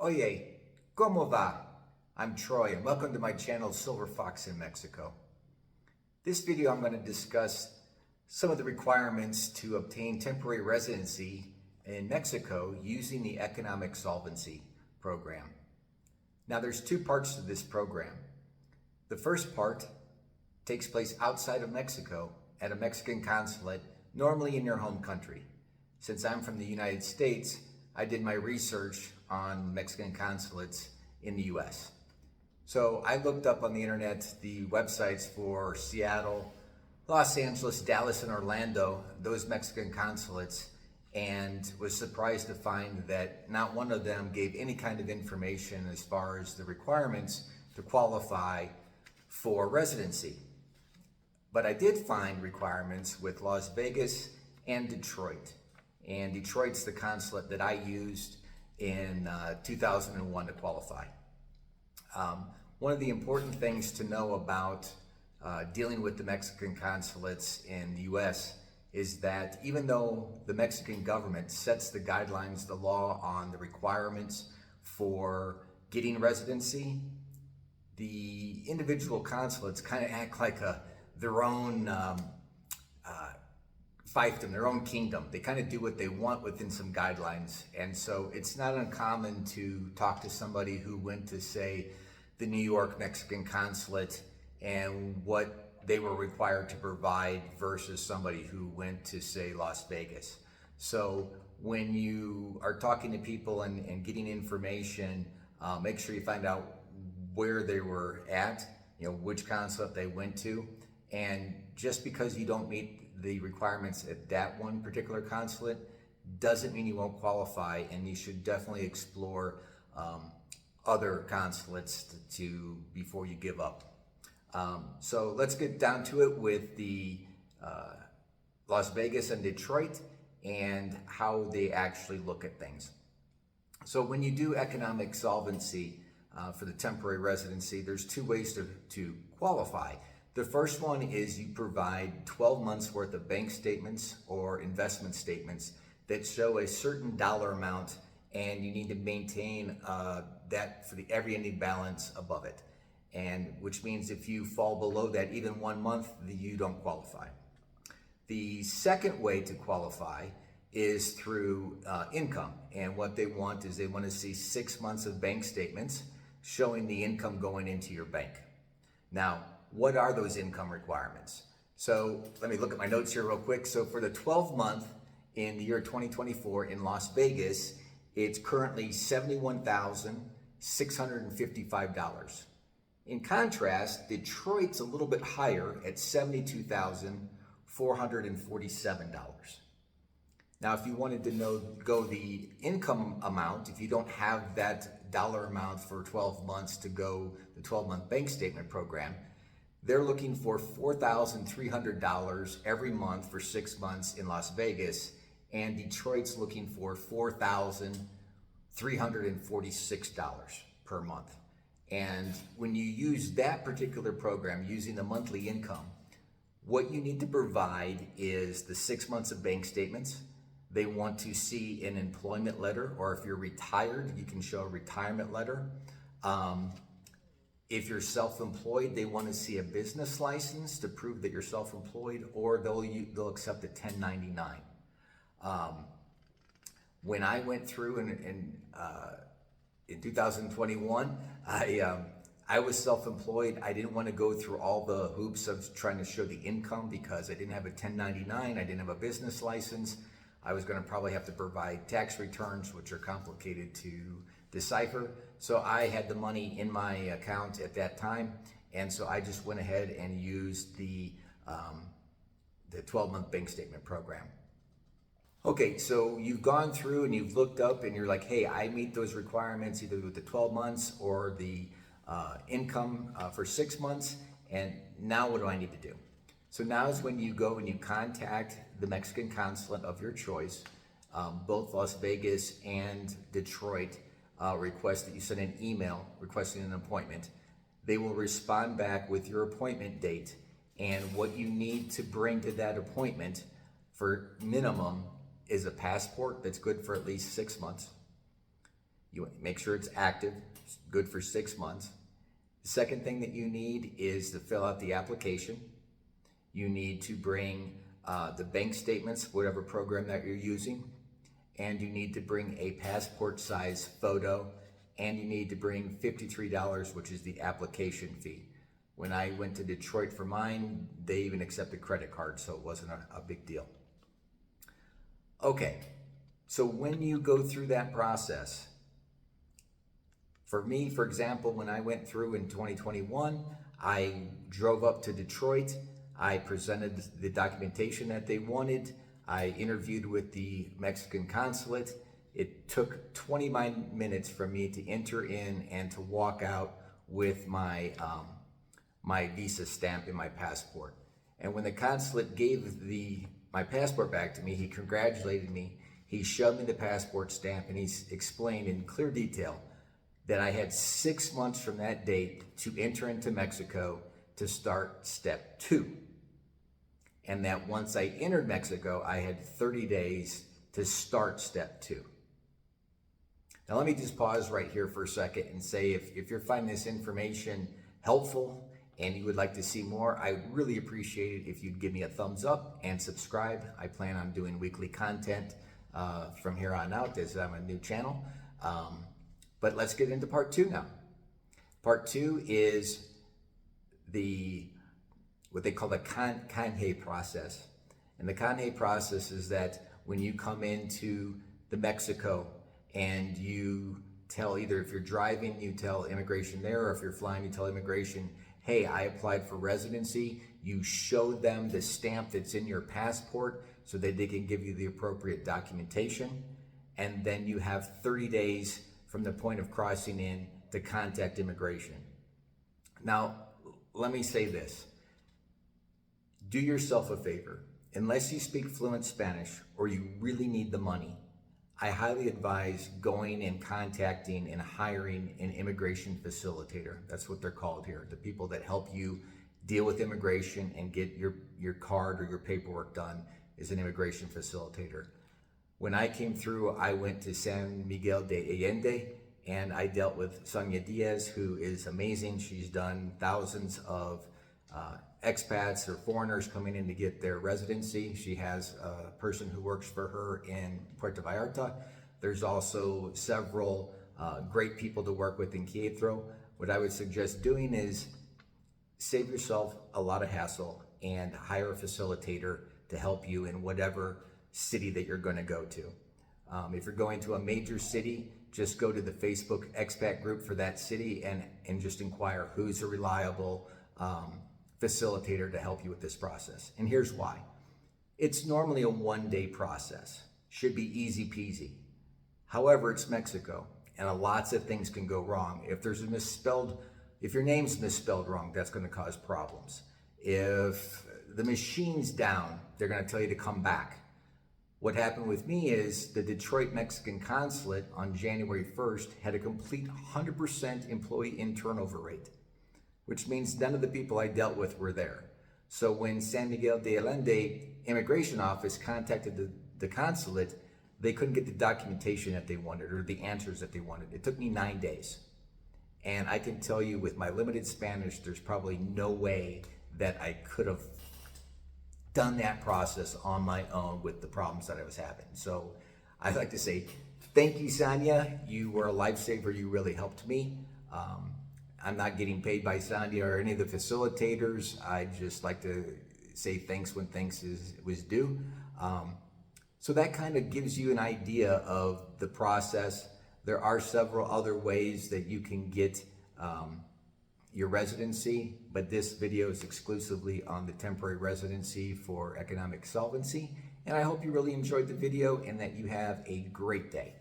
Oye, ¿cómo va? I'm Troy and welcome to my channel Silver Fox in Mexico. This video I'm going to discuss some of the requirements to obtain temporary residency in Mexico using the economic solvency program. Now there's two parts to this program. The first part takes place outside of Mexico at a Mexican consulate, normally in your home country. Since I'm from the United States, I did my research on Mexican consulates in the US. So I looked up on the internet the websites for Seattle, Los Angeles, Dallas, and Orlando, those Mexican consulates, and was surprised to find that not one of them gave any kind of information as far as the requirements to qualify for residency. But I did find requirements with Las Vegas and Detroit. And Detroit's the consulate that I used in 2001 to qualify. One of the important things to know about dealing with the Mexican consulates in the US is that even though the Mexican government sets the guidelines, the law on the requirements for getting residency, the individual consulates kind of act like their own fiefdom, their own kingdom. They kind of do what they want within some guidelines. And so it's not uncommon to talk to somebody who went to, say, the New York Mexican consulate and what they were required to provide versus somebody who went to, say, Las Vegas. So when you are talking to people and getting information, make sure you find out where they were at, which consulate they went to. And just because you don't meet the requirements at that one particular consulate doesn't mean you won't qualify, and you should definitely explore other consulates before you give up. So let's get down to it with the Las Vegas and Detroit and how they actually look at things. So when you do economic solvency for the temporary residency, there's two ways to qualify. The first one is you provide 12 months worth of bank statements or investment statements that show a certain dollar amount, and you need to maintain that for every ending balance above it. And which means if you fall below that even 1 month, you don't qualify. The second way to qualify is through income. And what they want is they want to see 6 months of bank statements showing the income going into your bank. Now, what are those income requirements? So let me look at my notes here real quick. So for the 12 month in the year 2024 in Las Vegas, it's currently $71,655. In contrast, Detroit's a little bit higher at $72,447. Now, if you wanted to go the income amount, if you don't have that dollar amount for 12 months to go the 12-month bank statement program, they're looking for $4,300 every month for 6 months in Las Vegas, and Detroit's looking for $4,346 per month. And when you use that particular program, using the monthly income, what you need to provide is the 6 months of bank statements. They want to see an employment letter, or if you're retired, you can show a retirement letter. If you're self-employed, they want to see a business license to prove that you're self-employed, or they'll accept a 1099. When I went through in 2021, I was self-employed. I didn't want to go through all the hoops of trying to show the income because I didn't have a 1099. I didn't have a business license. I was going to probably have to provide tax returns, which are complicated to decipher. So I had the money in my account at that time, and so I just went ahead and used the 12-month bank statement program. Okay, so you've gone through and you've looked up and you're like, hey, I meet those requirements either with the 12 months or the income for 6 months, and now what do I need to do? So now is when you go and you contact the Mexican consulate of your choice. Both Las Vegas and Detroit request that you send an email requesting an appointment. They will respond back with your appointment date and what you need to bring to that appointment. For minimum is a passport that's good for at least 6 months. You make sure it's active, it's good for 6 months. The second thing that you need is to fill out the application. You need to bring the bank statements, whatever program that you're using, and you need to bring a passport size photo, and you need to bring $53, which is the application fee. When I went to Detroit for mine, they even accepted credit cards, so it wasn't a big deal. Okay, so when you go through that process, for me, for example, when I went through in 2021, I drove up to Detroit, I presented the documentation that they wanted, I interviewed with the Mexican consulate. It took 29 minutes for me to enter in and to walk out with my my visa stamp in my passport. And when the consulate gave my passport back to me, he congratulated me, he showed me the passport stamp, and he explained in clear detail that I had 6 months from that date to enter into Mexico to start step 2. And that once I entered Mexico, I had 30 days to start step 2. Now let me just pause right here for a second and say, if you're finding this information helpful and you would like to see more, I would really appreciate it if you'd give me a thumbs up and subscribe. I plan on doing weekly content from here on out, as I'm a new channel. But let's get into part 2 now. Part 2 is what they call the Canje process. And the Canje process is that when you come into the Mexico and you tell, either if you're driving, you tell immigration there, or if you're flying, you tell immigration, hey, I applied for residency. You show them the stamp that's in your passport so that they can give you the appropriate documentation. And then you have 30 days from the point of crossing in to contact immigration. Now, let me say this. Do yourself a favor. Unless you speak fluent Spanish or you really need the money, I highly advise going and contacting and hiring an immigration facilitator. That's what they're called here. The people that help you deal with immigration and get your card or your paperwork done is an immigration facilitator. When I came through, I went to San Miguel de Allende and I dealt with Sonia Diaz, who is amazing. She's done thousands of expats or foreigners coming in to get their residency. She has a person who works for her in Puerto Vallarta. There's also several great people to work with in Querétaro. What I would suggest doing is save yourself a lot of hassle and hire a facilitator to help you in whatever city that you're going to go to. If you're going to a major city, just go to the Facebook expat group for that city and just inquire who's a reliable facilitator to help you with this process. And here's why. It's normally a one-day process. Should be easy peasy. However, it's Mexico and lots of things can go wrong. If your name's misspelled wrong, that's going to cause problems. If the machine's down, they're going to tell you to come back. What happened with me is the Detroit Mexican Consulate on January 1st had a complete 100% employee in turnover rate, which means none of the people I dealt with were there. So when San Miguel de Allende immigration office contacted the consulate, they couldn't get the documentation that they wanted or the answers that they wanted. It took me 9 days. And I can tell you with my limited Spanish, there's probably no way that I could have done that process on my own with the problems that I was having. So I'd like to say, thank you, Sonia. You were a lifesaver. You really helped me. I'm not getting paid by Sonia or any of the facilitators. I just like to say thanks when thanks was due. So that kind of gives you an idea of the process. There are several other ways that you can get your residency, but this video is exclusively on the temporary residency for economic solvency. And I hope you really enjoyed the video and that you have a great day.